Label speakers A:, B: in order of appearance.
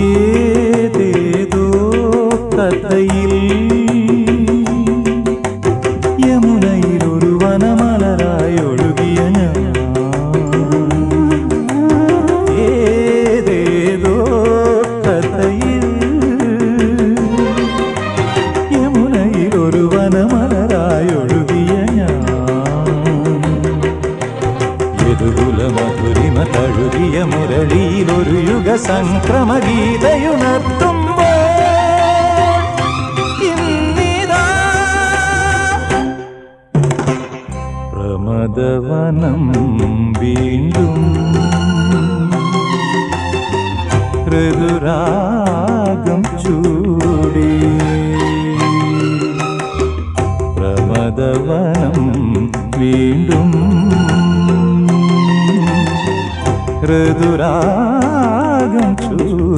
A: ഏതേതോ കഥയിൽ യമുനയിൽ ഒരു വനമലരായി ഒഴുകിയ ഞാൻ. ഏതേതോ കഥയിൽ യമുനയിൽ ഒരു വനമലരായി ഒഴുകിയ ഞാൻ. യദുകുല മധുരിമ തഴുകിയ മുരളിയിൽ ഒരു യുഗ സംക്രമ ഗീതയുണർത്തുമ്പോൾ ഇന്നിതാ പ്രമദവനം വീണ്ടും ഋതുരാഗം ചൂടി. പ്രമദവനം വീണ്ടും ഋതുരാഗം ചൂടി.